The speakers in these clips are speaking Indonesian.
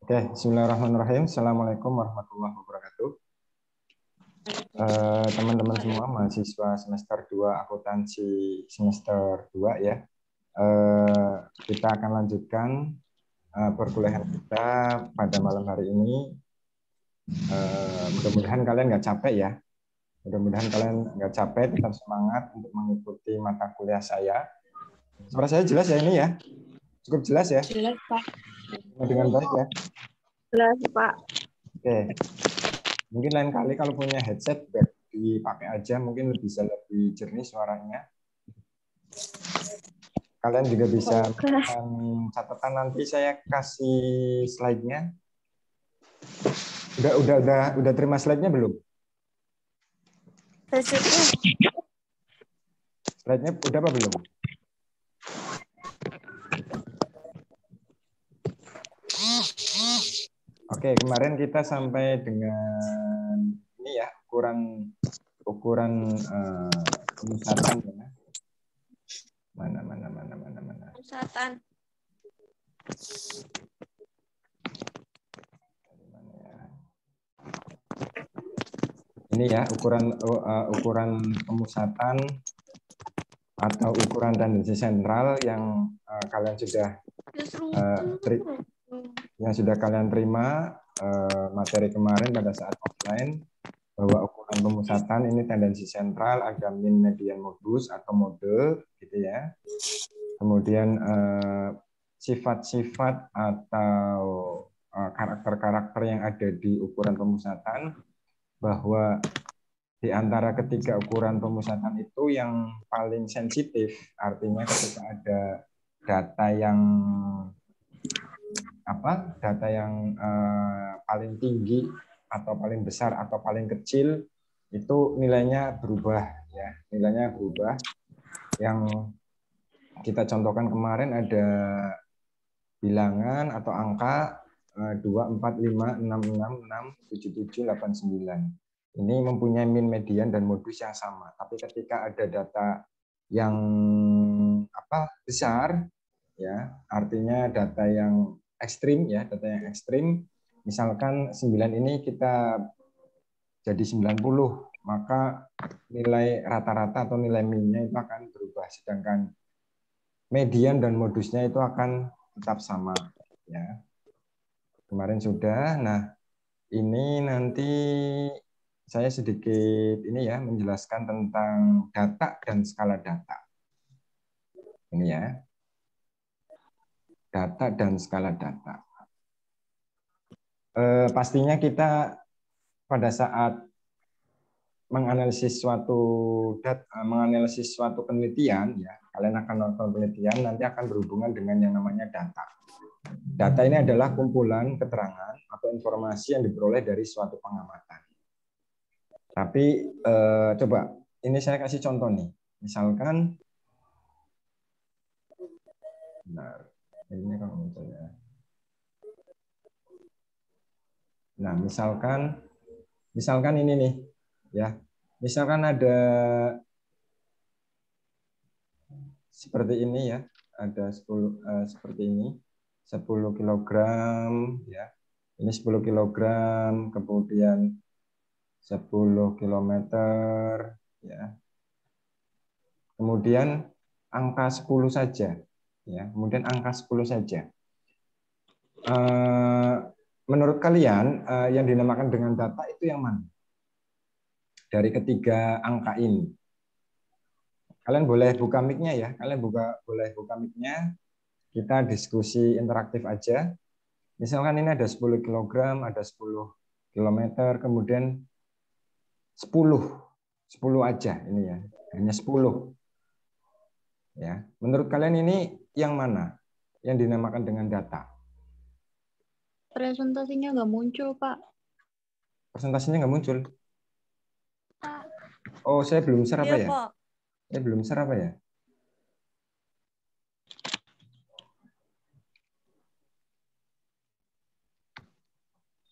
Oke, bismillahirrahmanirrahim. Assalamualaikum warahmatullahi wabarakatuh. Teman-teman semua, mahasiswa semester 2 akuntansi semester 2 ya. Kita akan lanjutkan perkuliahan kita pada malam hari ini. Mudah-mudahan kalian nggak capek ya. Mudah-mudahan kalian nggak capek, tetap semangat untuk mengikuti mata kuliah saya. Suara saya jelas ya ini ya? Cukup jelas ya? Jelas, Pak. Dengan baik ya? Jelas, Pak. Oke. Mungkin lain kali kalau punya headset dipakai aja, mungkin bisa lebih jernih suaranya. Kalian juga bisa melakukan catatan, nanti saya kasih slide-nya. Udah terima slide-nya belum? Slide-nya udah apa belum? Oke, kemarin kita sampai dengan ini ya, ukuran pemusatan ya. Mana. Pemusatan. Ini ya, ukuran pemusatan atau ukuran tendensi sentral yang kalian sudah kalian terima materi kemarin pada saat offline, bahwa ukuran pemusatan ini tendensi sentral, ada min, median, modus atau mode gitu ya. Kemudian sifat-sifat atau karakter-karakter yang ada di ukuran pemusatan, bahwa di antara ketiga ukuran pemusatan itu yang paling sensitif, artinya ketika ada data yang paling tinggi atau paling besar atau paling kecil, itu nilainya berubah ya, nilainya berubah. Yang kita contohkan kemarin ada bilangan atau angka 2, 4, 5, 6, 6, 6, 7, 7, 8, 9. Ini mempunyai min, median, dan modus yang sama. Tapi ketika ada data yang besar, ya artinya data yang ekstrim ya, data yang ekstrim, misalkan 9 ini kita jadi 90, maka nilai rata-rata atau nilai minnya itu akan berubah, sedangkan median dan modusnya itu akan tetap sama ya. Kemarin sudah. Nah, ini nanti saya sedikit ini ya, menjelaskan tentang data dan skala data. Ini ya. Data dan skala data. Pastinya kita pada saat menganalisis suatu penelitian ya, kalian akan melakukan penelitian, nanti akan berhubungan dengan yang namanya data. Data ini adalah kumpulan keterangan atau informasi yang diperoleh dari suatu pengamatan. Tapi coba ini saya kasih contoh nih. Misalkan, benar, ini kalau misalnya. Nah, misalkan ini nih, ya. Misalkan ada seperti ini ya, ada 10 seperti ini, 10 kilogram ya. Ini 10 kilogram, kemudian 10 kilometer ya. Kemudian angka 10 saja ya. Kemudian angka 10 saja. Menurut kalian yang dinamakan dengan data itu yang mana? Dari ketiga angka ini. Kalian boleh buka mic-nya ya. Kalian boleh buka mic-nya. Kita diskusi interaktif aja. Misalkan ini ada 10 kg, ada 10 kilometer, kemudian 10 aja ini ya. Hanya 10. Ya. Menurut kalian ini yang mana? Yang dinamakan dengan data? Presentasinya nggak muncul, Pak. Presentasinya nggak muncul. Oh, saya belum share apa ya? Pak. Saya belum share apa ya?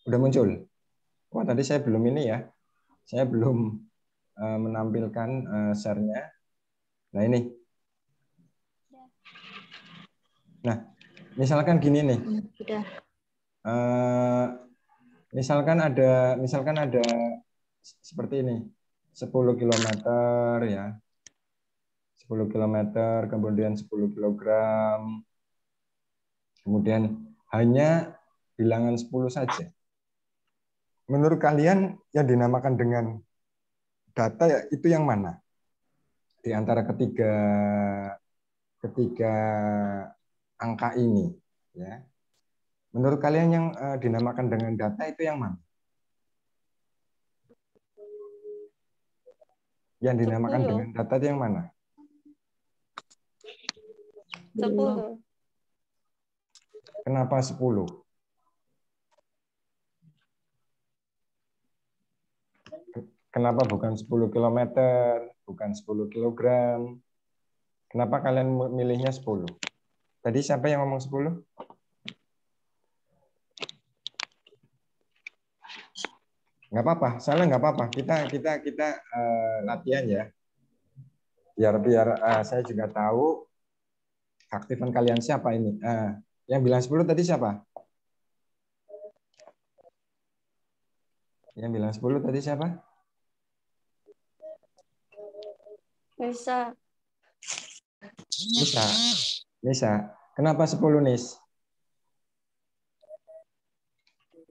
Udah muncul. Wah, tadi saya belum ini ya. Saya belum menampilkan share-nya. Nah, ini. Nah, misalkan gini nih. Sudah. Misalkan ada seperti ini, 10 kilometer ya. 10 kilometer, kemudian 10 kilogram. Kemudian hanya bilangan 10 saja. Menurut kalian yang dinamakan dengan data ya, itu yang mana? Di antara ketiga angka ini, ya. Menurut kalian yang dinamakan dengan data itu yang mana? Yang dinamakan 10. dengan data itu yang mana? 10. Kenapa 10? Kenapa bukan 10 kilometer, bukan 10 kilogram? Kenapa kalian milihnya 10? Tadi siapa yang ngomong 10? Nggak apa-apa, salah nggak apa-apa. Kita latihan ya. Biar saya juga tahu aktifan kalian siapa ini. Yang bilang 10 tadi siapa? Yang bilang 10 tadi siapa? Bisa. Nisa. Kenapa 10, Nis?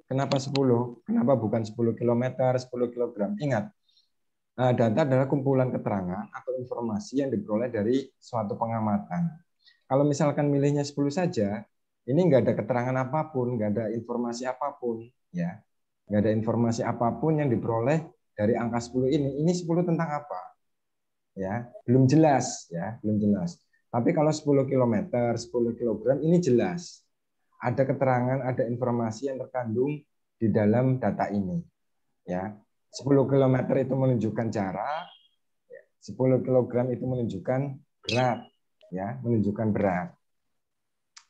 Kenapa 10? Kenapa bukan 10 kilometer, 10 kilogram? Ingat, data adalah kumpulan keterangan atau informasi yang diperoleh dari suatu pengamatan. Kalau misalkan milihnya 10 saja, ini nggak ada keterangan apapun, nggak ada informasi apapun, ya, nggak ada informasi apapun yang diperoleh dari angka 10 ini. Ini 10 tentang apa? Ya, belum jelas, ya, belum jelas. Tapi kalau 10 kilometer, 10 kilogram ini jelas. Ada keterangan, ada informasi yang terkandung di dalam data ini. Ya, 10 kilometer itu menunjukkan jarak, 10 kilogram itu menunjukkan berat, ya, menunjukkan berat.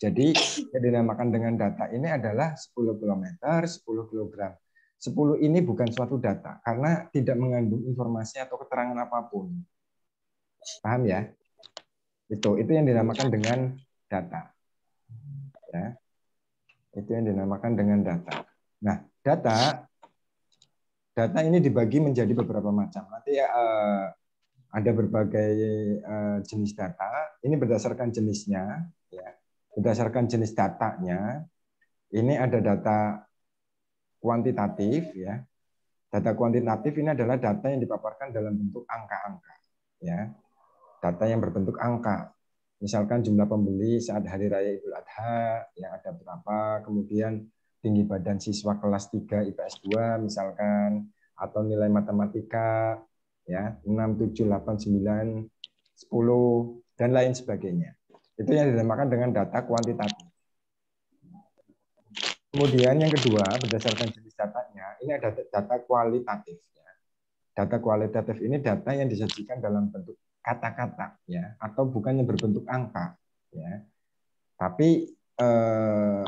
Jadi yang dinamakan dengan data ini adalah 10 kilometer, 10 kilogram. 10 ini bukan suatu data karena tidak mengandung informasi atau keterangan apapun. Paham ya? Itu yang dinamakan dengan data. Ya. Itu yang dinamakan dengan data. Nah, data ini dibagi menjadi beberapa macam. Nanti ada berbagai jenis data. Ini berdasarkan jenisnya, ya. Berdasarkan jenis datanya. Ini ada data kuantitatif, ya. Data kuantitatif ini adalah data yang dipaparkan dalam bentuk angka-angka, ya. Data yang berbentuk angka. Misalkan jumlah pembeli saat hari raya Idul Adha yang ada berapa, kemudian tinggi badan siswa kelas 3 IPS 2 misalkan, atau nilai matematika ya 6, 7, 8, 9, 10 dan lain sebagainya. Itu yang dinamakan dengan data kuantitatif. Kemudian yang kedua, berdasarkan jenis datanya, ini ada data kualitatif. Data kualitatif ini data yang disajikan dalam bentuk kata-kata, ya, atau bukan yang berbentuk angka, ya, tapi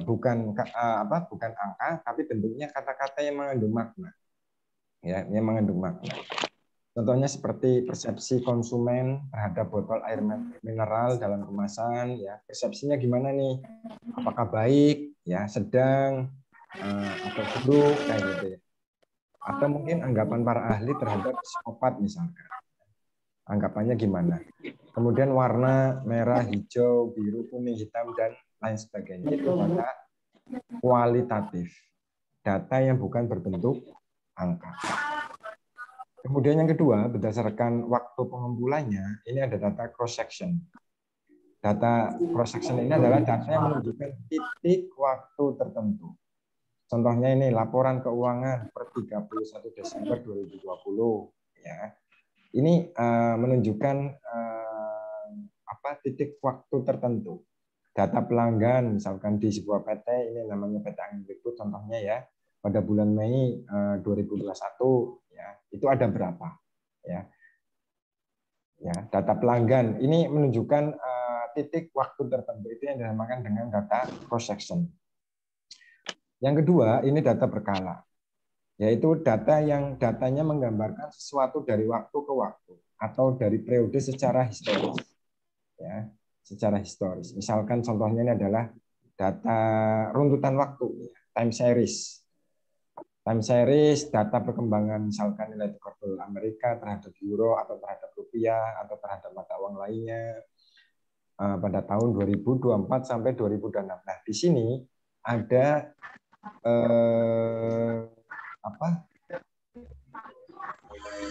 bukan angka, tapi bentuknya kata-kata yang mengandung makna, ya, yang mengandung makna. Contohnya seperti persepsi konsumen terhadap botol air mineral dalam kemasan, ya, persepsinya gimana nih? Apakah baik, ya, sedang, atau buruk, kayak gitu ya. Atau mungkin anggapan para ahli terhadap psikopat misalkan. Anggapannya gimana? Kemudian warna merah, hijau, biru, kuning, hitam, dan lain sebagainya. Itu data kualitatif. Data yang bukan berbentuk angka. Kemudian yang kedua, berdasarkan waktu pengumpulannya, ini ada data cross-section. Data cross-section ini adalah data yang menunjukkan titik waktu tertentu. Contohnya ini laporan keuangan per 31 Desember 2020. Ya. Ini menunjukkan titik waktu tertentu. Data pelanggan, misalkan di sebuah PT, ini namanya PT Angin Berikut, contohnya ya, pada bulan Mei 2021, ya, itu ada berapa? Ya, data pelanggan ini menunjukkan titik waktu tertentu, itu yang dinamakan dengan data cross section. Yang kedua, ini data berkala, yaitu data yang datanya menggambarkan sesuatu dari waktu ke waktu atau dari periode secara historis, ya, secara historis. Misalkan contohnya ini adalah data runtutan waktu, time series. Time series, data perkembangan misalkan nilai tukar dolar Amerika terhadap euro atau terhadap rupiah atau terhadap mata uang lainnya pada tahun 2024 sampai 2026. Nah, di sini ada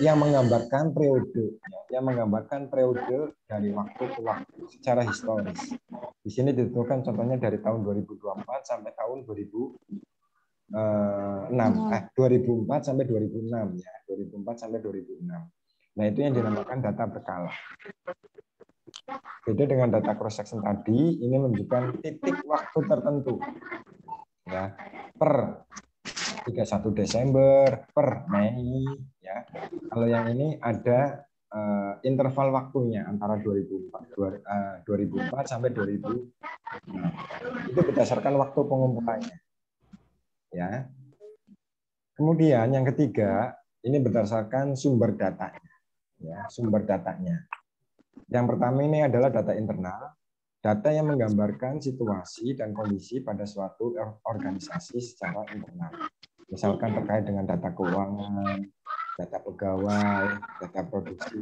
yang menggambarkan periode dari waktu ke waktu secara historis. Di sini ditentukan contohnya dari tahun 2024 sampai tahun 2004 sampai 2006 ya, 2004 sampai 2006. Nah, itu yang dinamakan data berkala. Beda dengan data cross section tadi, ini menunjukkan titik waktu tertentu. Ya, per 31 Desember, per Mei ya. Kalau yang ini ada interval waktunya antara 2004 sampai 2006. Itu berdasarkan waktu pengumpulannya. Ya. Kemudian yang ketiga, ini berdasarkan sumber datanya. Ya, sumber datanya. Yang pertama ini adalah data internal, data yang menggambarkan situasi dan kondisi pada suatu organisasi secara internal. Misalkan terkait dengan data keuangan, data pegawai, data produksi,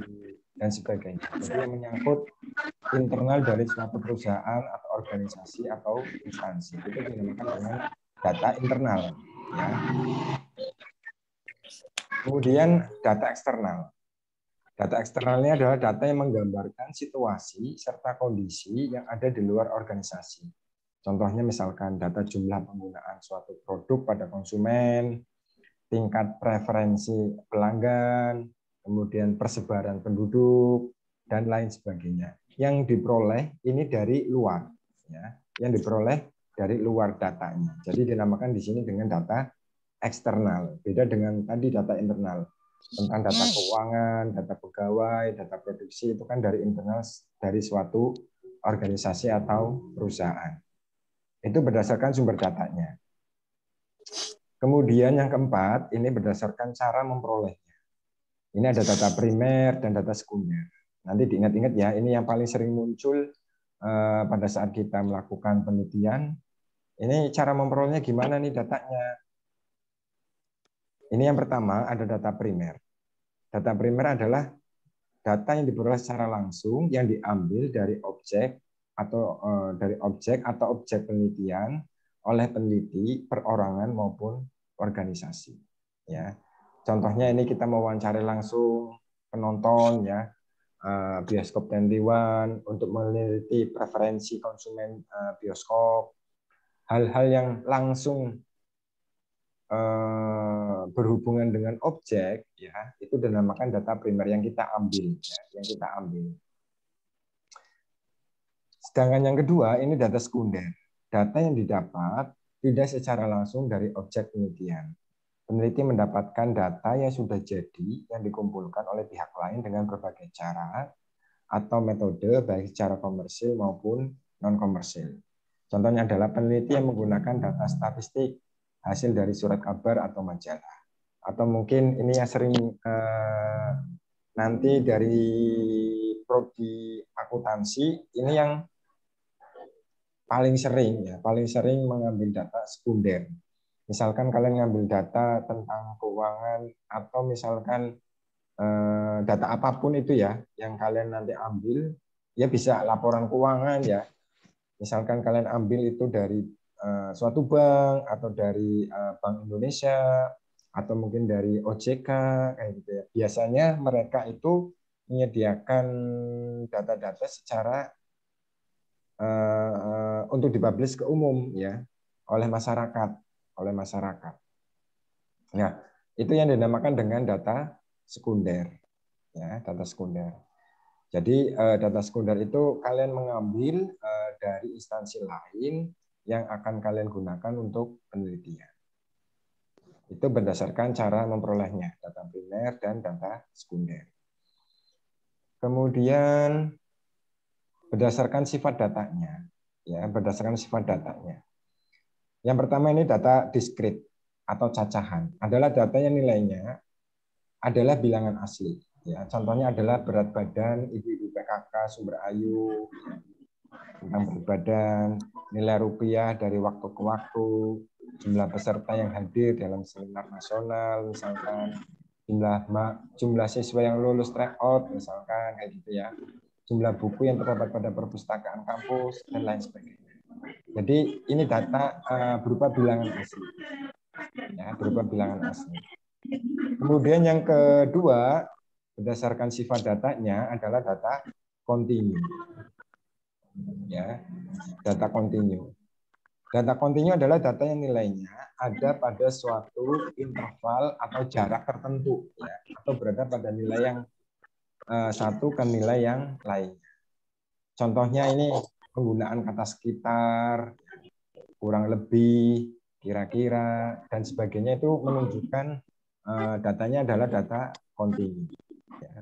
dan sebagainya. Jadi yang menyangkut internal dari suatu perusahaan atau organisasi atau instansi. Itu dinamakan dengan data internal. Ya. Kemudian data eksternal. Data eksternal ini adalah data yang menggambarkan situasi serta kondisi yang ada di luar organisasi. Contohnya misalkan data jumlah penggunaan suatu produk pada konsumen, tingkat preferensi pelanggan, kemudian persebaran penduduk, dan lain sebagainya. Yang diperoleh ini dari luar, ya, yang diperoleh dari luar datanya. Jadi dinamakan di sini dengan data eksternal. Beda dengan tadi data internal tentang data keuangan, data pegawai, data produksi itu kan dari internal dari suatu organisasi atau perusahaan. Itu berdasarkan sumber datanya. Kemudian yang keempat, ini berdasarkan cara memperolehnya. Ini ada data primer dan data sekunder. Nanti diingat-ingat ya, ini yang paling sering muncul pada saat kita melakukan penelitian. Ini cara memperolehnya gimana nih datanya? Ini yang pertama ada data primer. Data primer adalah data yang diperoleh secara langsung yang diambil dari objek atau objek penelitian oleh peneliti, perorangan maupun organisasi. Ya, contohnya ini kita mewawancari langsung penonton ya, bioskop 21 untuk meneliti preferensi konsumen bioskop, hal-hal yang langsung berhubungan dengan objek ya, itu dinamakan data primer yang kita ambil ya, Sedangkan yang kedua ini data sekunder. Data yang didapat tidak secara langsung dari objek penelitian. Peneliti mendapatkan data yang sudah jadi yang dikumpulkan oleh pihak lain dengan berbagai cara atau metode baik secara komersil maupun non komersil. Contohnya adalah peneliti yang menggunakan data statistik hasil dari surat kabar atau majalah. Atau mungkin ini yang sering nanti dari prodi akuntansi, ini yang paling sering mengambil data sekunder. Misalkan kalian ngambil data tentang keuangan atau misalkan data apapun itu ya, yang kalian nanti ambil, ya bisa laporan keuangan ya. Misalkan kalian ambil itu dari suatu bank atau dari Bank Indonesia atau mungkin dari OJK kayak gitu ya. Biasanya mereka itu menyediakan data-data secara untuk dipublish ke umum ya oleh masyarakat. Nah, itu yang dinamakan dengan data sekunder. Ya, data sekunder. Jadi data sekunder itu kalian mengambil dari instansi lain yang akan kalian gunakan untuk penelitian. Itu berdasarkan cara memperolehnya, data primer dan data sekunder. Kemudian berdasarkan sifat datanya, ya, berdasarkan sifat datanya. Yang pertama ini data diskrit atau cacahan, adalah data yang nilainya adalah bilangan asli. Ya, contohnya adalah berat badan ibu-ibu PKK, sumber ayu, tentang berat badan, nilai rupiah dari waktu ke waktu, jumlah peserta yang hadir dalam seminar nasional, misalkan jumlah siswa yang lulus tryout, misalkan kayak gitu ya, jumlah buku yang terdapat pada perpustakaan kampus dan lain sebagainya. Jadi ini data berupa bilangan asli, ya, berupa bilangan asli. Kemudian yang kedua, berdasarkan sifat datanya adalah data kontinu. Ya, data kontinu. Data kontinu adalah data yang nilainya ada pada suatu interval atau jarak tertentu, ya, atau berada pada nilai yang satu ke nilai yang lain. Contohnya ini penggunaan kata sekitar, kurang lebih, kira-kira, dan sebagainya itu menunjukkan datanya adalah data kontinu. Ya.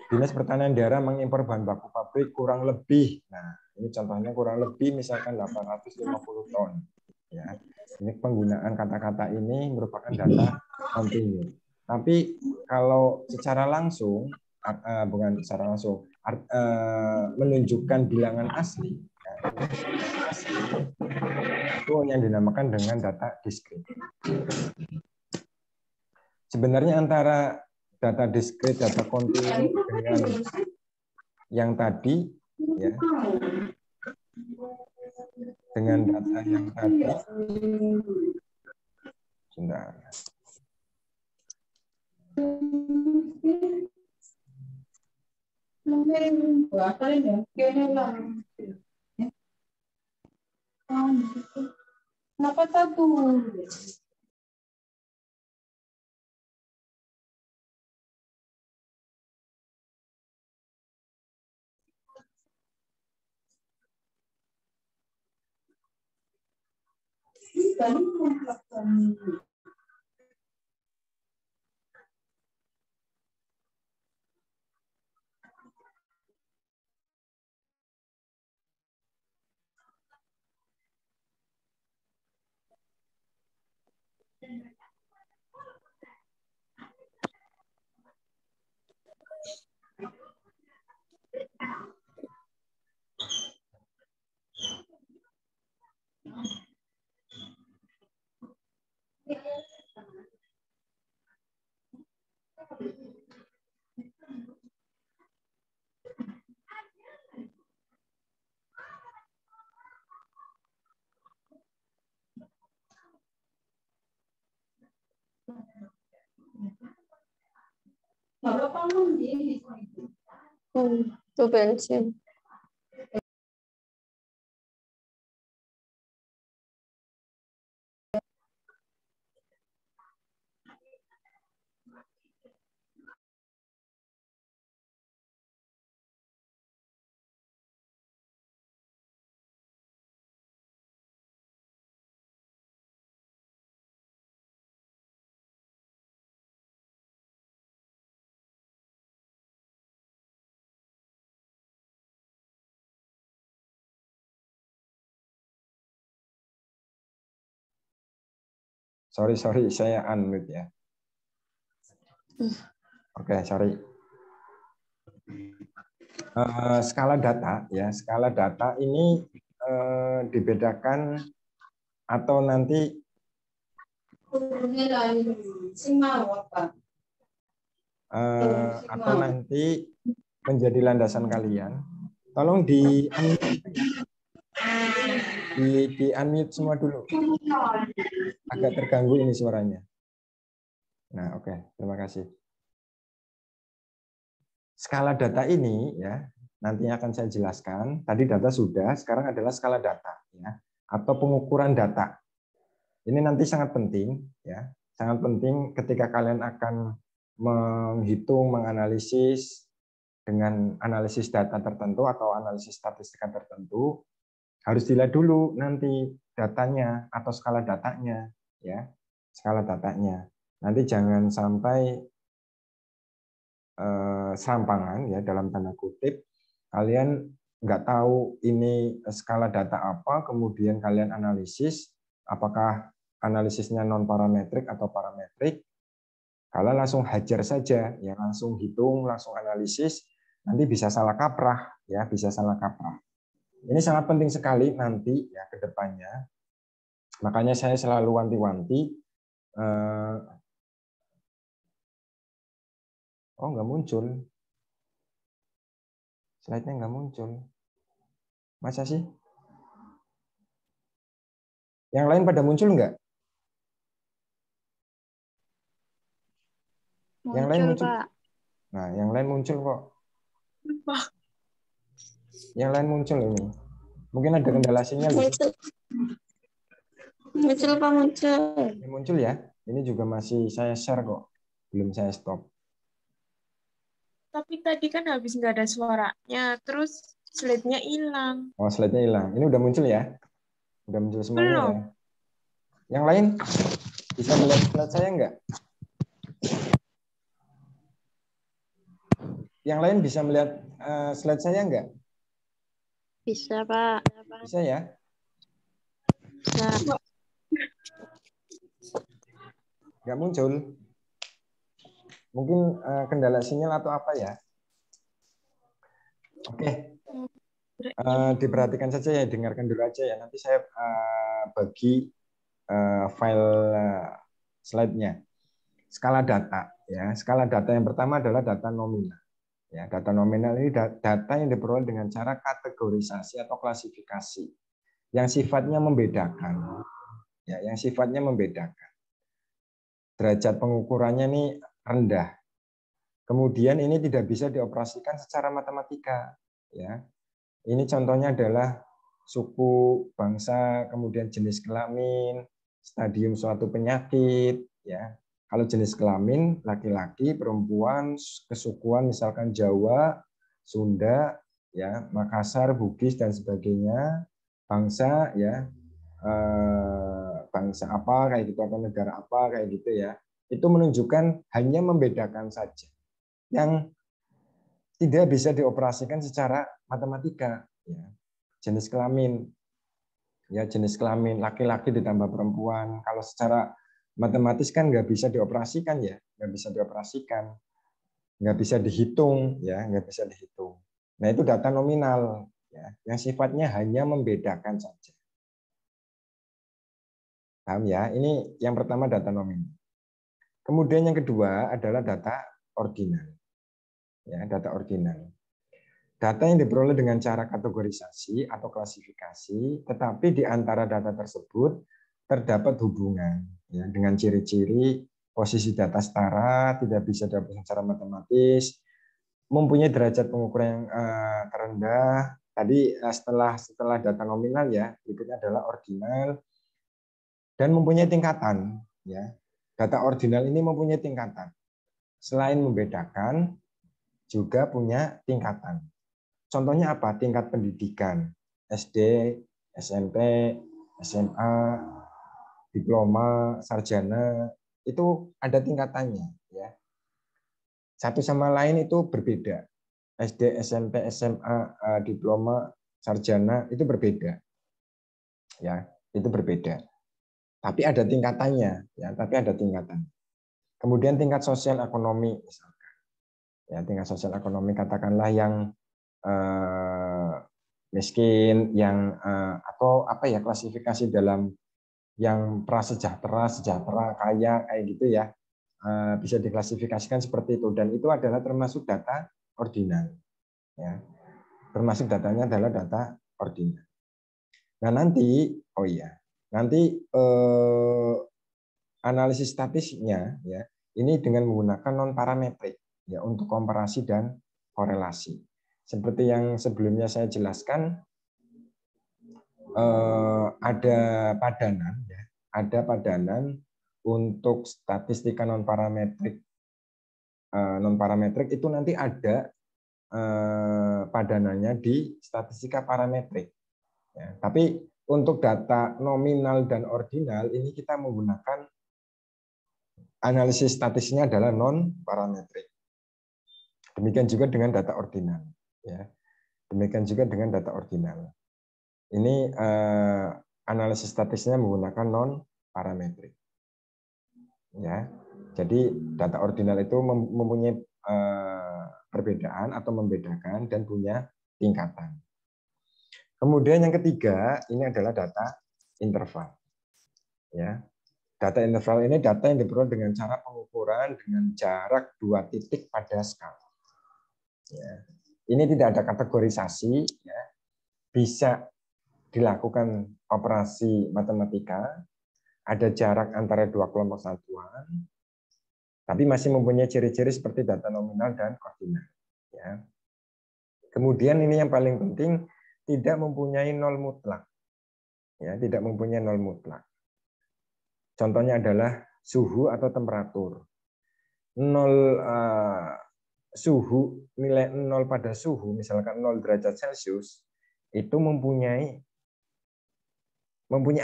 Dinas Pertanian Daerah mengimpor bahan baku pabrik kurang lebih. Nah, ini contohnya kurang lebih misalkan 850 ton. Ya. Ini penggunaan kata-kata ini merupakan data kontinu. Tapi kalau secara langsung, bukan secara langsung, menunjukkan bilangan asli, ya, itu yang dinamakan dengan data diskrit. Sebenarnya antara data diskrit, data kontinu dengan yang tadi, ya, dengan data yang tadi, sebentar. Kenapa satu? Itu bensin. Sorry, saya unmute ya. Oke, sorry. Skala data, ya, skala data ini dibedakan atau nanti menjadi landasan kalian. Tolong di unmute semua dulu. Agak terganggu ini suaranya. Nah, oke, terima kasih. Skala data ini ya, nantinya akan saya jelaskan. Tadi data sudah, sekarang adalah skala data ya, atau pengukuran data. Ini nanti sangat penting ya, sangat penting ketika kalian akan menghitung, menganalisis dengan analisis data tertentu atau analisis statistika tertentu, harus dilihat dulu nanti datanya atau skala datanya ya, skala datanya. Nanti jangan sampai serampangan ya, dalam tanda kutip, kalian nggak tahu ini skala data apa, kemudian kalian analisis apakah analisisnya non parametrik atau parametrik, kalian langsung hajar saja ya, langsung hitung, langsung analisis, nanti bisa salah kaprah, ya, bisa salah kaprah. Ini sangat penting sekali nanti ya ke depannya. Makanya saya selalu wanti-wanti. Oh, nggak muncul. Slide-nya nggak muncul. Masa sih? Yang lain pada muncul nggak? Yang lain Muncul, muncul. Pak. Nah, yang lain muncul kok. Yang lain muncul ini. Mungkin ada kendala sinyal di sini. Muncul, muncul, Pak, muncul. Ini muncul ya. Ini juga masih saya share kok. Belum saya stop. Tapi tadi kan habis nggak ada suaranya, terus slide-nya hilang. Oh, slide-nya hilang. Ini udah muncul ya? Udah muncul semuanya Belum. ya? Yang lain bisa melihat slide saya nggak? Yang lain bisa melihat slide saya nggak? Bisa, Pak. Bisa ya? Bisa. Nggak muncul. Mungkin kendala sinyal atau apa ya? Oke. Diperhatikan saja ya, dengarkan dulu aja ya. Nanti saya bagi file slide-nya. Skala data ya. Skala data yang pertama adalah data nominal. Ya, data nominal ini data yang diperoleh dengan cara kategorisasi atau klasifikasi yang sifatnya membedakan. Ya, yang sifatnya membedakan. Derajat pengukurannya ini rendah. Kemudian ini tidak bisa dioperasikan secara matematika. Ya, ini contohnya adalah suku, bangsa, kemudian jenis kelamin, stadium suatu penyakit. Ya, kalau jenis kelamin laki-laki, perempuan, kesukuan misalkan Jawa, Sunda, ya, Makassar, Bugis dan sebagainya. Bangsa, ya, bangsa apa kayak gitu atau negara apa kayak gitu ya. Itu menunjukkan hanya membedakan saja. Yang tidak bisa dioperasikan secara matematika. Ya. Jenis kelamin, ya jenis kelamin laki-laki ditambah perempuan. Kalau secara matematis kan nggak bisa dioperasikan ya, nggak bisa dioperasikan, nggak bisa dihitung, ya nggak bisa dihitung. Nah itu data nominal, ya, yang sifatnya hanya membedakan saja. Paham ya? Ini yang pertama data nominal. Kemudian yang kedua adalah data ordinal. Ya, data ordinal. Data yang diperoleh dengan cara kategorisasi atau klasifikasi, tetapi di antara data tersebut terdapat hubungan ya, dengan ciri-ciri posisi data setara, tidak bisa dioperasikan secara matematis, mempunyai derajat pengukuran yang terendah. Tadi setelah data nominal ya, berikutnya adalah ordinal dan mempunyai tingkatan. Ya, data ordinal ini mempunyai tingkatan. Selain membedakan, juga punya tingkatan. Contohnya apa? Tingkat pendidikan, SD, SMP, SMA, diploma, sarjana, itu ada tingkatannya. Ya. Satu sama lain itu berbeda. SD, SMP, SMA, diploma, sarjana itu berbeda. Ya, itu berbeda. Tapi ada tingkatannya, ya, tapi ada tingkatan. Kemudian tingkat sosial ekonomi misalkan. Ya, tingkat sosial ekonomi katakanlah yang miskin, yang atau apa ya klasifikasi dalam yang prasejahtera, sejahtera, kaya kayak gitu ya, bisa diklasifikasikan seperti itu dan itu adalah termasuk data ordinal. Ya, termasuk datanya adalah data ordinal. Nah nanti, oh iya, nanti analisis statistiknya ya ini dengan menggunakan non parametrik ya untuk komparasi dan korelasi. Seperti yang sebelumnya saya jelaskan, ada padanan, ya, ada padanan untuk statistika non parametrik. Non parametrik itu nanti ada padanannya di statistika parametrik. Ya, tapi untuk data nominal dan ordinal ini kita menggunakan analisis statistiknya adalah non parametrik. Demikian juga dengan data ordinal. Ya. Demikian juga dengan data ordinal. Ini analisis statistiknya menggunakan non parametrik. Ya, jadi data ordinal itu mempunyai perbedaan atau membedakan dan punya tingkatan. Kemudian yang ketiga, ini adalah data interval. Ya. Data interval ini data yang diperoleh dengan cara pengukuran dengan jarak 2 titik pada skala. Ya. Ini tidak ada kategorisasi, ya. Bisa dilakukan operasi matematika, ada jarak antara 2 kelompok satuan, tapi masih mempunyai ciri-ciri seperti data nominal dan koordinat. Ya. Kemudian ini yang paling penting, tidak mempunyai nol mutlak. Ya, tidak mempunyai nol mutlak. Contohnya adalah suhu atau temperatur. Suhu, nilai 0 pada suhu, misalkan 0 derajat Celcius, itu mempunyai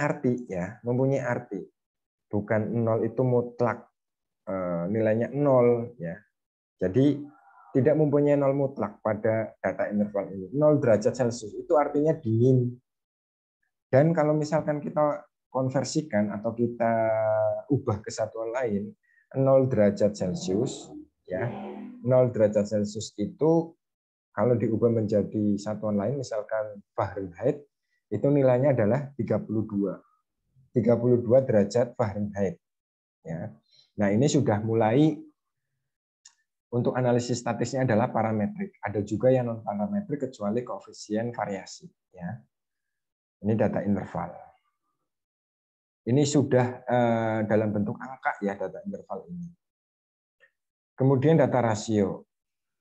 arti, ya, mempunyai arti. Bukan 0 itu mutlak, nilainya 0, ya. Jadi tidak mempunyai nol mutlak pada data interval ini. 0 derajat Celcius itu artinya dingin. Dan kalau misalkan kita konversikan atau kita ubah ke satuan lain, 0 derajat Celcius, ya, 0 derajat Celcius itu kalau diubah menjadi satuan lain, misalkan Fahrenheit, itu nilainya adalah 32 derajat Fahrenheit. Ya. Nah, ini sudah mulai. Untuk analisis statistiknya adalah parametrik. Ada juga yang non parametrik kecuali koefisien variasi. Ya. Ini data interval. Ini sudah dalam bentuk angka, ya, data interval ini. Kemudian data rasio.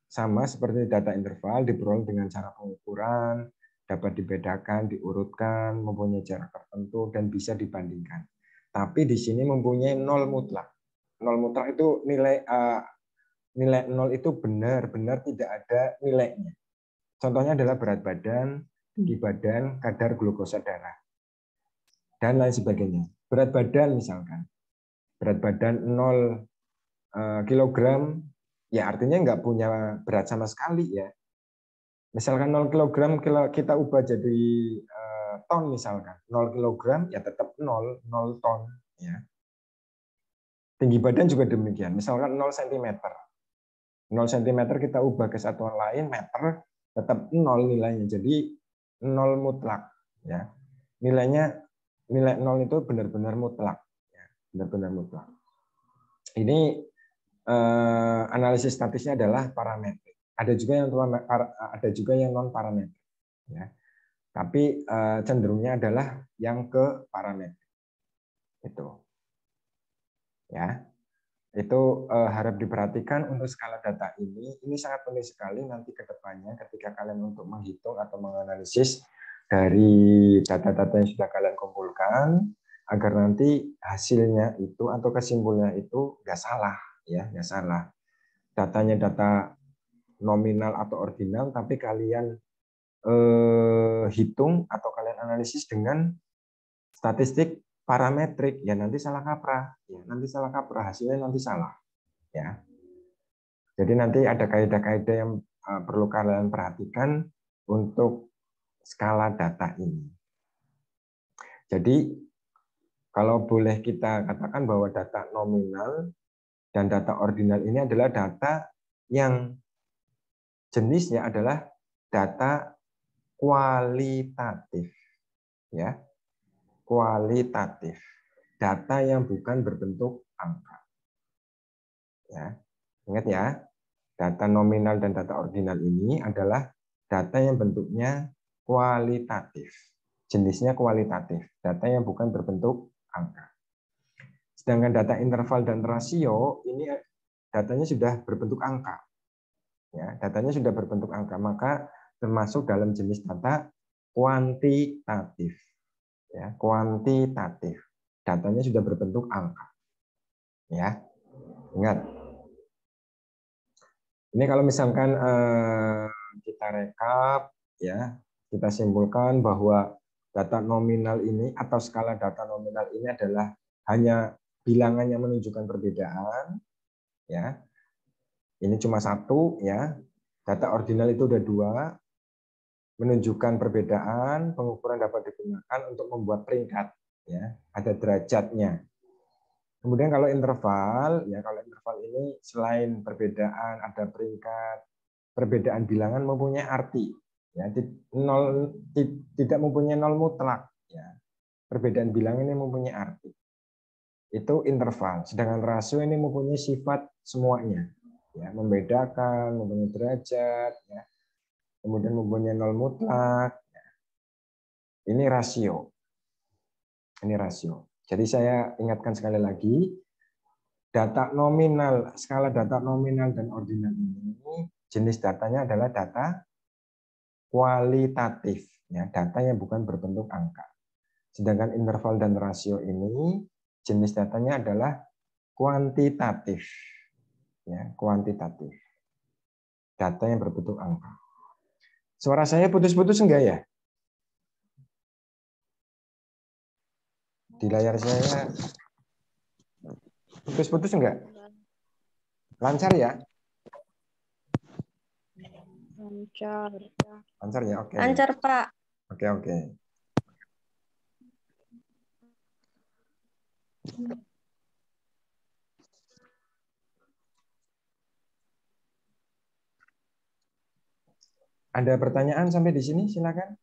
Sama seperti data interval, diperoleh dengan cara pengukuran, dapat dibedakan, diurutkan, mempunyai jarak tertentu, dan bisa dibandingkan. Tapi di sini mempunyai nol mutlak. Nol mutlak itu nilai 0 itu benar-benar tidak ada nilainya. Contohnya adalah berat badan, tinggi badan, kadar glukosa darah, dan lain sebagainya. Berat badan misalkan, berat badan 0 kilogram, ya artinya nggak punya berat sama sekali, ya. Misalkan 0 kilogram kita ubah jadi ton misalkan, 0 kilogram ya tetap 0 ton, ya. Tinggi badan juga demikian, misalkan 0 cm. 0 cm kita ubah ke satuan lain, meter, tetap 0 nilainya. Jadi 0 mutlak. Ya. Nilai 0 itu benar-benar mutlak. Ya, benar-benar mutlak. Ini analisis statistiknya adalah parametrik. Ada juga yang non parametrik. Ya. Tapi cenderungnya adalah yang ke parametrik. Itu. Ya. Itu harap diperhatikan untuk skala data ini sangat penting sekali nanti ke depannya ketika kalian untuk menghitung atau menganalisis dari data-data yang sudah kalian kumpulkan agar nanti hasilnya itu atau kesimpulannya itu nggak salah, ya, nggak salah. Datanya data nominal atau ordinal tapi kalian hitung atau kalian analisis dengan statistik parametrik, ya nanti salah kaprah, hasilnya nanti salah, ya. Jadi nanti ada kaidah-kaidah yang perlu kalian perhatikan untuk skala data ini. Jadi kalau boleh kita katakan bahwa data nominal dan data ordinal ini adalah data yang jenisnya adalah data kualitatif, ya. Kualitatif, data yang bukan berbentuk angka. Ya, ingat ya, data nominal dan data ordinal ini adalah data yang bentuknya kualitatif, jenisnya kualitatif, data yang bukan berbentuk angka. Sedangkan data interval dan rasio ini datanya sudah berbentuk angka. Ya, datanya sudah berbentuk angka, maka termasuk dalam jenis data kuantitatif. Ya, kuantitatif. Datanya sudah berbentuk angka. Ya. Ingat. Ini kalau misalkan kita rekap, ya, kita simpulkan bahwa data nominal ini atau skala data nominal ini adalah hanya bilangan yang menunjukkan perbedaan, ya. Ini cuma satu, ya. Data ordinal itu ada 2, menunjukkan perbedaan, pengukuran dapat digunakan untuk membuat peringkat, ya, ada derajatnya. Kemudian kalau interval, ya kalau interval ini selain perbedaan ada peringkat, perbedaan bilangan mempunyai arti. Ya, tidak mempunyai nol mutlak. Ya. Perbedaan bilangan ini mempunyai arti. Itu interval. Sedangkan rasio ini mempunyai sifat semuanya. Ya, membedakan, mempunyai derajat, ya. Kemudian mempunyai nol mutlak. Ya. Ini rasio. Ini rasio. Jadi saya ingatkan sekali lagi, data nominal, skala data nominal dan ordinal ini jenis datanya adalah data kualitatif, ya, data yang bukan berbentuk angka. Sedangkan interval dan rasio ini jenis datanya adalah kuantitatif, ya, kuantitatif. Data yang berbentuk angka. Suara saya putus-putus enggak ya? Di layar saya putus-putus enggak? Lancar ya? Lancar. Lancar ya, oke. Lancar, Pak. Oke. Ada pertanyaan sampai di sini? Silakan.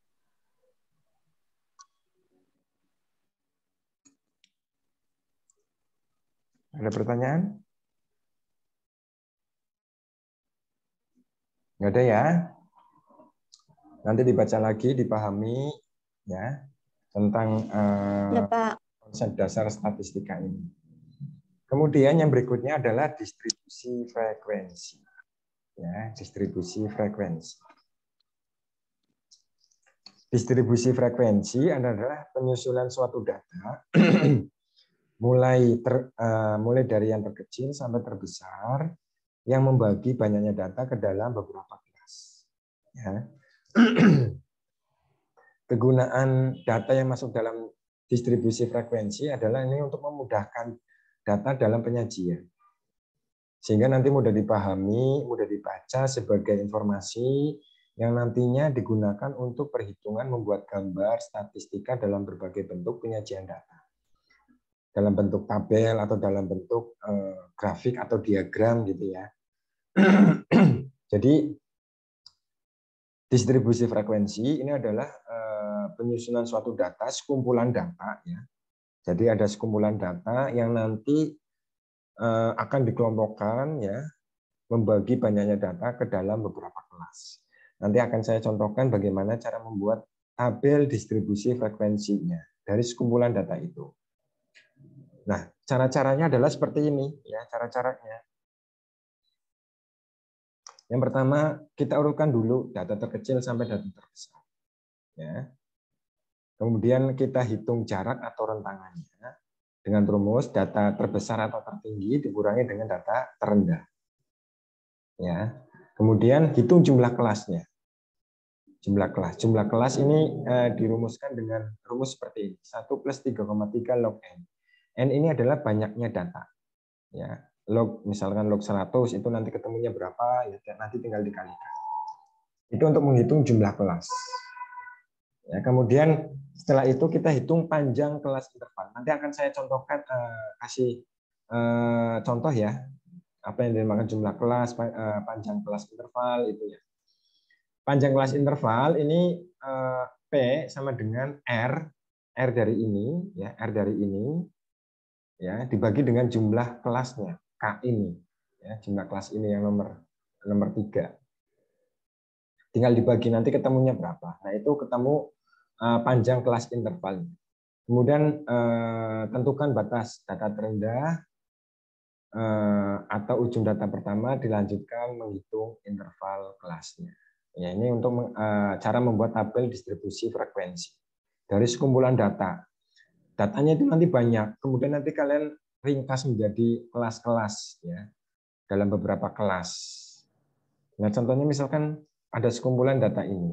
Ada pertanyaan? Nggak ada ya? Nanti dibaca lagi, dipahami ya tentang Ya, Pak. konsep dasar statistika ini. Kemudian yang berikutnya adalah distribusi frekuensi. Ya, distribusi frekuensi. Distribusi frekuensi adalah penyusulan suatu data mulai dari yang terkecil sampai terbesar yang membagi banyaknya data ke dalam beberapa kelas. Ya. Kegunaan data yang masuk dalam distribusi frekuensi adalah ini untuk memudahkan data dalam penyajian. Sehingga nanti mudah dipahami, mudah dibaca sebagai informasi yang nantinya digunakan untuk perhitungan membuat gambar statistika dalam berbagai bentuk penyajian data. Dalam bentuk tabel atau dalam bentuk grafik atau diagram gitu ya. Jadi distribusi frekuensi ini adalah penyusunan suatu data, sekumpulan data ya. Jadi ada sekumpulan data yang nanti akan dikelompokkan ya, membagi banyaknya data ke dalam beberapa kelas. Nanti akan saya contohkan bagaimana cara membuat tabel distribusi frekuensinya dari sekumpulan data itu. Nah, cara-caranya adalah seperti ini ya, cara-caranya. Yang pertama, kita urutkan dulu data terkecil sampai data terbesar. Ya. Kemudian kita hitung jarak atau rentangannya dengan rumus data terbesar atau tertinggi dikurangi dengan data terendah. Ya. Kemudian hitung jumlah kelasnya. Jumlah kelas ini dirumuskan dengan rumus seperti ini. 1 plus 3,3 log N. N ini adalah banyaknya data. Ya. Log, misalkan log 100 itu nanti ketemunya berapa, ya nanti tinggal dikalikan. Itu untuk menghitung jumlah kelas. Ya, kemudian setelah itu kita hitung panjang kelas interval. Nanti akan saya contohkan, kasih contoh ya, apa yang dinamakan jumlah kelas, panjang kelas interval itu ya. Panjang kelas interval ini P sama dengan R dari ini, ya, R dari ini, ya, dibagi dengan jumlah kelasnya, K ini, ya, jumlah kelas ini yang nomor 3. Tinggal dibagi nanti ketemunya berapa. Nah itu ketemu panjang kelas interval. Kemudian tentukan batas data terendah atau ujung data pertama, dilanjutkan menghitung interval kelasnya. Ya, ini untuk cara membuat tabel distribusi frekuensi dari sekumpulan data. Datanya itu nanti banyak, kemudian nanti kalian ringkas menjadi kelas-kelas ya, dalam beberapa kelas. Nah, contohnya misalkan ada sekumpulan data ini.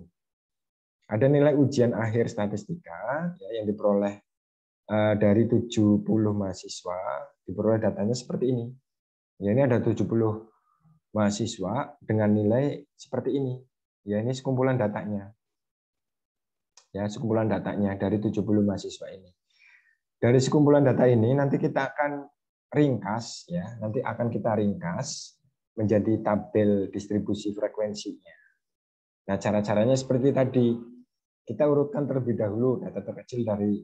Ada nilai ujian akhir statistika ya, yang diperoleh dari 70 mahasiswa, diperoleh datanya seperti ini. Ya, ini ada 70 mahasiswa dengan nilai seperti ini. Ya, ini sekumpulan datanya. Ya, sekumpulan datanya dari 70 mahasiswa ini. Dari sekumpulan data ini nanti kita akan ringkas ya, nanti akan kita ringkas menjadi tabel distribusi frekuensinya. Nah, cara-caranya seperti tadi. Kita urutkan terlebih dahulu data terkecil dari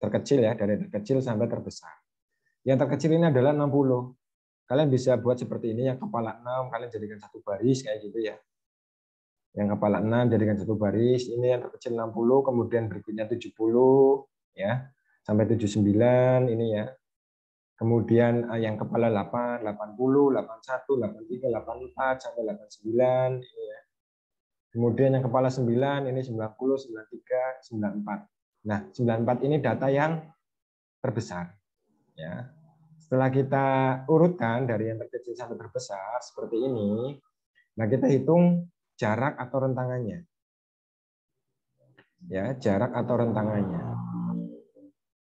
dari terkecil sampai terbesar. Yang terkecil ini adalah 60. Kalian bisa buat seperti ini, yang kepala 6 kalian jadikan satu baris kayak gitu ya. Yang kepala 6 jadikan satu baris, ini yang terkecil 60, kemudian berikutnya 70 ya, sampai 79 ini ya. Kemudian yang kepala 8, 80, 81, 83, 84 sampai 89 ini ya. Kemudian yang kepala 9 ini 90, 93, 94. Nah, 94 ini data yang terbesar ya. Setelah kita urutkan dari yang terkecil sampai terbesar seperti ini, nah kita hitung jarak atau rentangannya. Ya, jarak atau rentangannya.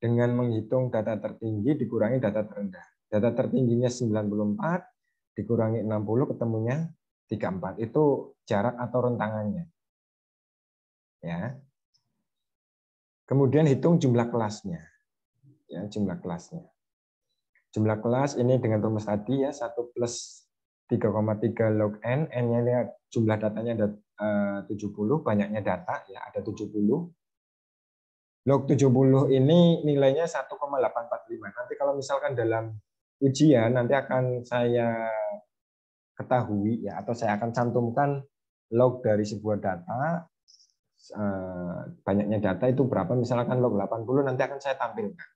Dengan menghitung data tertinggi dikurangi data terendah. Data tertingginya 94 dikurangi 60 ketemunya 34. Itu jarak atau rentangannya. Ya. Kemudian hitung jumlah kelasnya. Ya, jumlah kelasnya. Jumlah kelas ini dengan rumus tadi ya, 1 plus 3,3 log n, n-nya jumlah datanya ada 70, banyaknya data ya ada 70. Log 70 ini nilainya 1,845. Nanti kalau misalkan dalam ujian nanti akan saya ketahui ya, atau saya akan cantumkan log dari sebuah data, banyaknya data itu berapa, misalkan log 80 nanti akan saya tampilkan.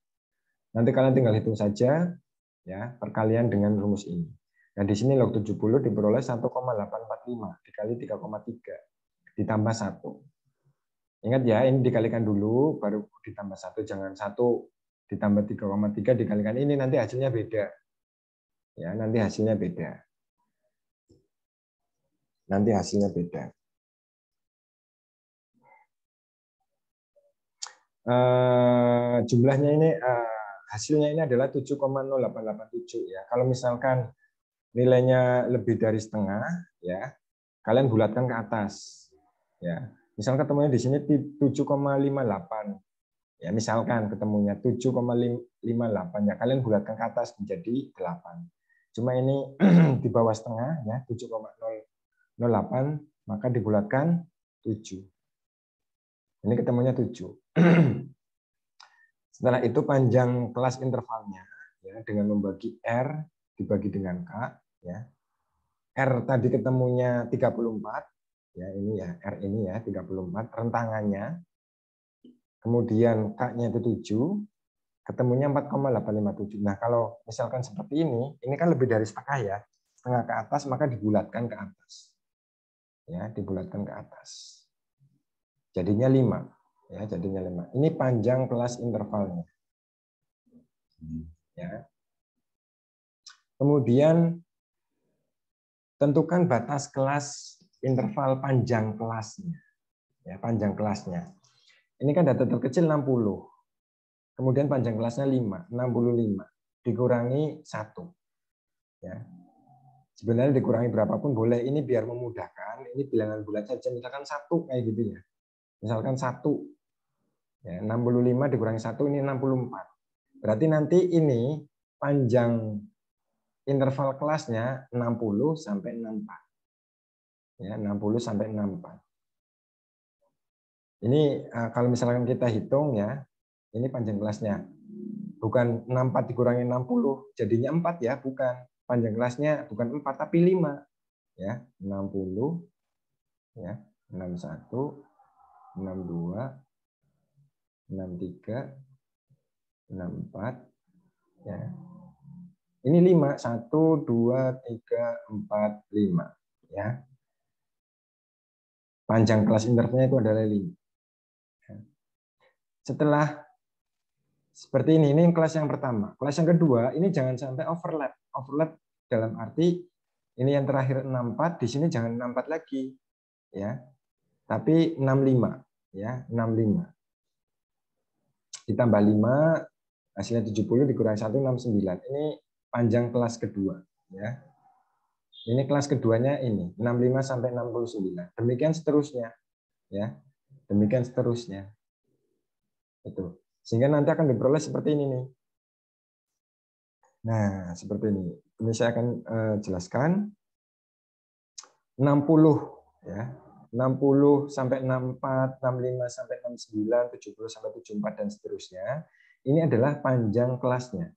Nanti kalian tinggal hitung saja ya, perkalian dengan rumus ini. Nah, di sini log 70 diperoleh 1,845 dikali 3,3 ditambah 1. Ingat ya, ini dikalikan dulu baru ditambah 1, jangan 1 ditambah 3,3 dikalikan ini, nanti hasilnya beda. Ya, nanti hasilnya beda. Nanti hasilnya beda. Jumlahnya ini hasilnya ini adalah 7,0887 ya. Kalau misalkan nilainya lebih dari setengah ya, kalian bulatkan ke atas ya. Misal ketemunya di sini 7,58 ya, misalkan ketemunya 7,58 ya, kalian bulatkan ke atas menjadi 8. Cuma ini di bawah setengah ya, 7,008, maka dibulatkan 7. Ini ketemunya 7. Setelah itu panjang kelas intervalnya ya, dengan membagi R dibagi dengan K ya. R tadi ketemunya 34 ya, ini ya R ini ya 34 rentangannya. Kemudian K-nya itu 7, ketemunya 4,857. Nah, kalau misalkan seperti ini kan lebih dari setengah ya. Setengah ke atas maka dibulatkan ke atas. Ya, dibulatkan ke atas. Jadinya 5. Ya, jadinya 5. Ini panjang kelas intervalnya. Ya. Kemudian tentukan batas kelas interval panjang kelasnya. Ya, panjang kelasnya. Ini kan data terkecil 60. Kemudian panjang kelasnya 5, 65 dikurangi 1. Ya. Sebenarnya dikurangi berapapun boleh, ini biar memudahkan. Ini bilangan bulat saja, misalkan 1 kayak gitu ya. Misalkan 1. Ya, 65 dikurangi 1 ini 64. Berarti nanti ini panjang interval kelasnya 60 sampai 64. Ya, 60 sampai 64. Ini kalau misalkan kita hitung ya, ini panjang kelasnya. Bukan 64 dikurangi 60 jadinya 4 ya, bukan. Panjang kelasnya bukan 4 tapi 5. Ya, 60 ya, 61 62 63 64 ya. Ini 5, 1 2 3 4 5 ya. Panjang kelas intervalnya itu adalah 5. Setelah seperti ini kelas yang pertama. Kelas yang kedua, ini jangan sampai overlap. Overlap dalam arti ini yang terakhir 64, di sini jangan 64 lagi ya. Tapi 65 ya, 65. Ditambah 5 hasilnya 70 dikurangi 1 69. Ini panjang kelas kedua ya. Ini kelas keduanya ini 65 sampai 69. Demikian seterusnya ya. Demikian seterusnya. Itu. Sehingga nanti akan diperoleh seperti ini nih. Nah, seperti ini. Ini saya akan jelaskan 60 ya. 60 sampai 64, 65 sampai 69, 70 sampai 74 dan seterusnya. Ini adalah panjang kelasnya.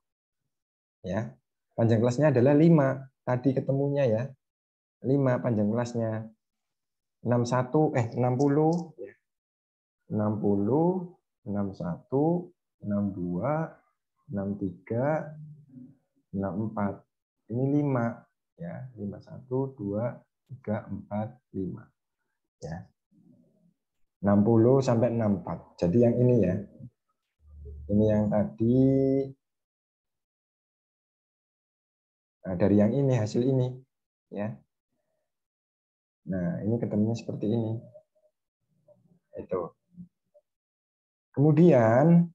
Ya. Panjang kelasnya adalah 5. Tadi ketemunya ya. 5 panjang kelasnya. 60 ya. 60, 61, 62, 63, 64. Ini 5 ya. 51, 2, 3, 4, 5. Ya. 60 sampai 64. Jadi yang ini ya. Ini yang tadi. Nah, dari yang ini hasil ini ya. Nah, ini ketemunya seperti ini. Itu. Kemudian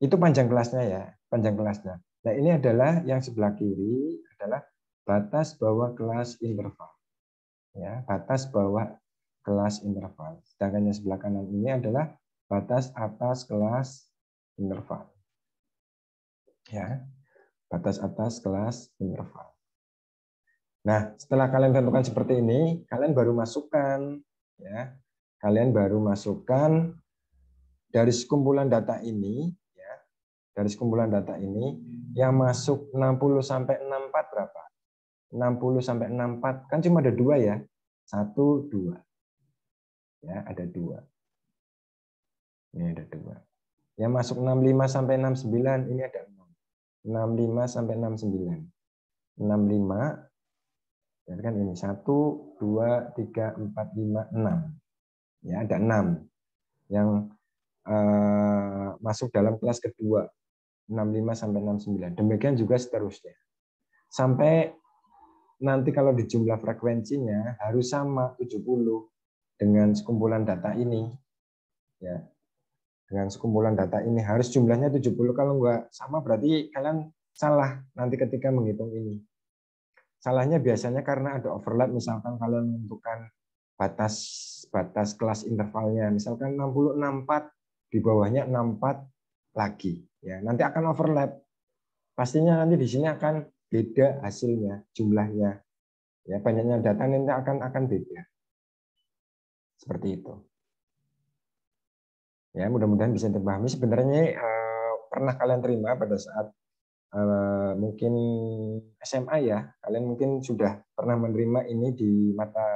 itu panjang kelasnya ya, panjang kelasnya. Nah, ini adalah yang sebelah kiri adalah batas bawah kelas interval. Ya, batas bawah kelas interval. Sedangkan yang sebelah kanan ini adalah batas atas kelas interval. Ya, batas atas kelas interval. Nah, setelah kalian tentukan seperti ini, kalian baru masukkan ya. Kalian baru masukkan dari sekumpulan data ini ya. Dari sekumpulan data ini yang masuk 60 sampai 64 berapa? 60 sampai 64 kan cuma ada 2 ya. 1 2. Ya, ada 2. Ini ada 2. Yang masuk 65 sampai 69 ini ada 6. 65 sampai 69. 65 ya kan ini 1 2 3 4 5 6. Ya, ada 6 yang masuk dalam kelas kedua 65 sampai 69. Demikian juga seterusnya. Sampai nanti kalau di jumlah frekuensinya harus sama 70 dengan sekumpulan data ini. Ya. Dengan sekumpulan data ini harus jumlahnya 70. Kalau enggak sama berarti kalian salah nanti ketika menghitung ini. Salahnya biasanya karena ada overlap, misalkan kalian menentukan batas kelas intervalnya, misalkan 60 64 di bawahnya 64 lagi, ya nanti akan overlap. Pastinya nanti di sini akan beda hasilnya, jumlahnya, ya banyaknya data nanti akan beda. Seperti itu. Ya mudah-mudahan bisa dipahami. Sebenarnya pernah kalian terima pada saat mungkin SMA ya, kalian mungkin sudah pernah menerima ini di mata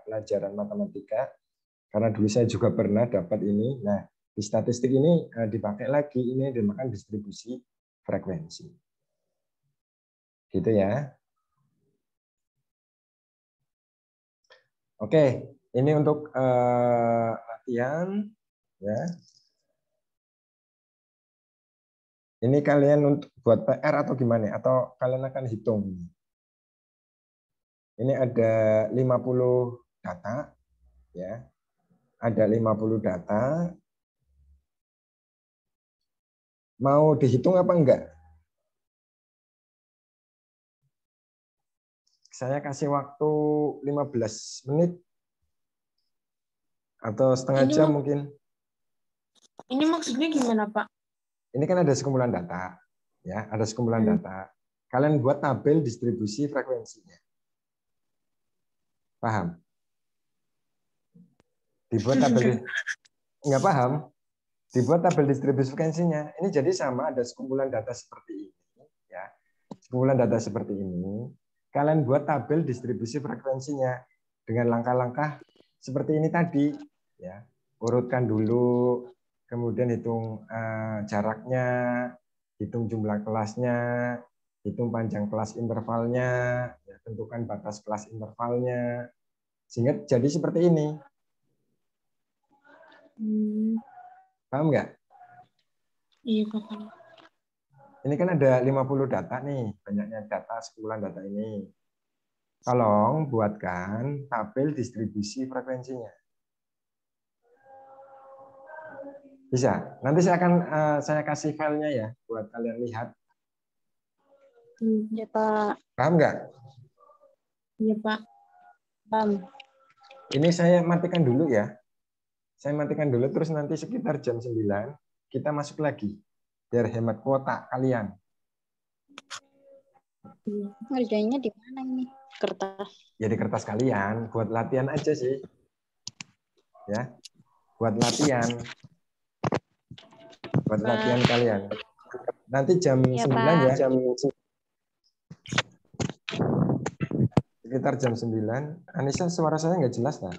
pelajaran matematika, karena dulu saya juga pernah dapat ini. Nah, di statistik ini dipakai lagi, ini dinamakan distribusi frekuensi. Gitu ya. Oke, ini untuk latihan ya. Ini kalian untuk buat PR atau gimana? Atau kalian akan hitung? Ini ada 50 data ya. Ada 50 data. Mau dihitung apa enggak? Saya kasih waktu 15 menit atau setengah jam mungkin. Ini maksudnya gimana, Pak? Ini kan ada sekumpulan data, ya, ada sekumpulan data. Kalian buat tabel distribusi frekuensinya. Paham? Dibuat tabel, nggak paham? Dibuat tabel distribusi frekuensinya. Ini jadi sama, ada sekumpulan data seperti ini, ya. Sekumpulan data seperti ini. Kalian buat tabel distribusi frekuensinya dengan langkah-langkah seperti ini tadi, ya. Urutkan dulu, kemudian hitung jaraknya, hitung jumlah kelasnya, hitung panjang kelas intervalnya, ya, tentukan batas kelas intervalnya, sehingga jadi seperti ini. Paham nggak? Iya, Pak. Ini kan ada 50 data nih, banyaknya data, sekumpulan data ini. Tolong buatkan tabel distribusi frekuensinya. Bisa. Nanti saya akan saya kasih filenya ya buat kalian lihat. Ya, Pak. Paham nggak? Iya, Pak. Paham. Ini saya matikan dulu ya. Saya matikan dulu terus nanti sekitar jam 9 kita masuk lagi biar hemat kuota kalian. Ngerjainnya di mana ini? Kertas. Ya di kertas kalian, buat latihan aja sih. Ya, buat latihan. Buat latihan kalian. Nanti jam Ya, 9 Pak. ya. Sekitar jam 9. Anissa, suara saya nggak jelas, nah.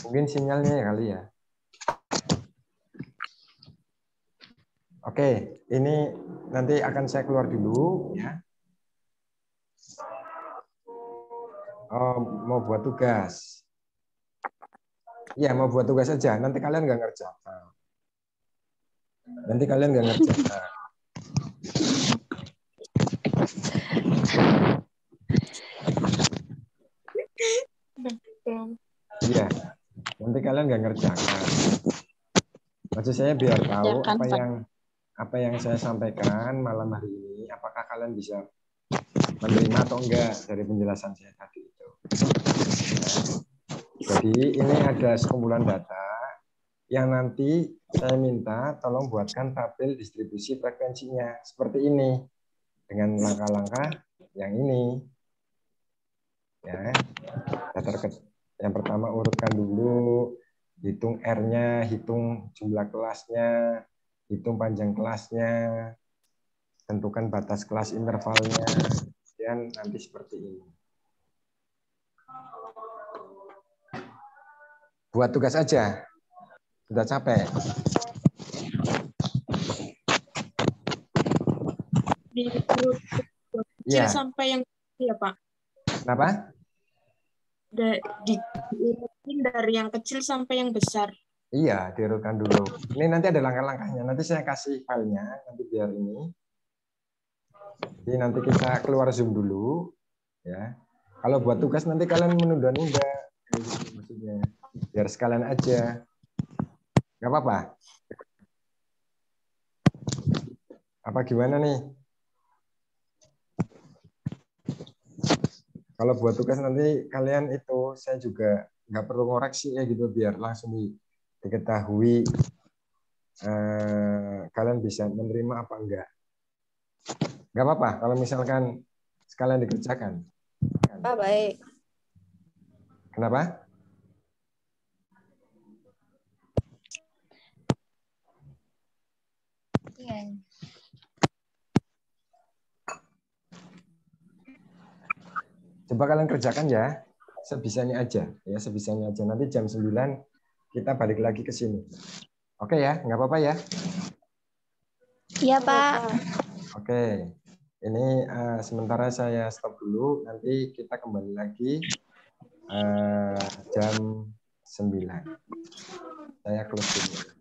Mungkin sinyalnya ya kali ya. Oke, ini nanti akan saya keluar dulu ya. Oh, mau buat tugas. Iya, mau buat tugas aja. Nanti kalian nggak ngerjakan. Nanti kalian nggak ngerjakan. Iya, nanti kalian nggak ngerjakan. Maksud saya biar tahu Ngerjakan, Pak. apa yang saya sampaikan malam hari ini, apakah kalian bisa menerima atau enggak dari penjelasan saya tadi itu. Jadi ini ada sekumpulan data yang nanti saya minta tolong buatkan tabel distribusi frekuensinya seperti ini dengan langkah-langkah yang ini. Ya, yang pertama urutkan dulu, hitung R-nya, hitung jumlah kelasnya, hitung panjang kelasnya, tentukan batas kelas intervalnya, dan nanti seperti ini. Buat tugas aja. Sudah capek. Kecil sampai yang ya, Pak. Kenapa? Diurutin dari yang kecil sampai yang besar. Iya, diurutkan dulu. Ini nanti ada langkah-langkahnya. Nanti saya kasih filenya, nanti biar ini. Jadi nanti kita keluar Zoom dulu, ya. Kalau buat tugas nanti kalian menunda-nunda, maksudnya. Biar sekalian aja. Nggak apa-apa? Apa gimana nih? Kalau buat tugas nanti kalian itu, saya juga nggak perlu ngoreksi ya gitu, biar langsung diketahui kalian bisa menerima apa enggak. Nggak apa-apa kalau misalkan sekalian dikerjakan. Pak, baik. Kenapa? Iya. Coba kalian kerjakan ya, sebisanya aja. Ya, sebisanya aja. Nanti jam 9 kita balik lagi ke sini. Oke ya, nggak apa-apa ya? Iya, Pak. Oke. Ini sementara saya stop dulu, nanti kita kembali lagi jam 9. Saya close dulu.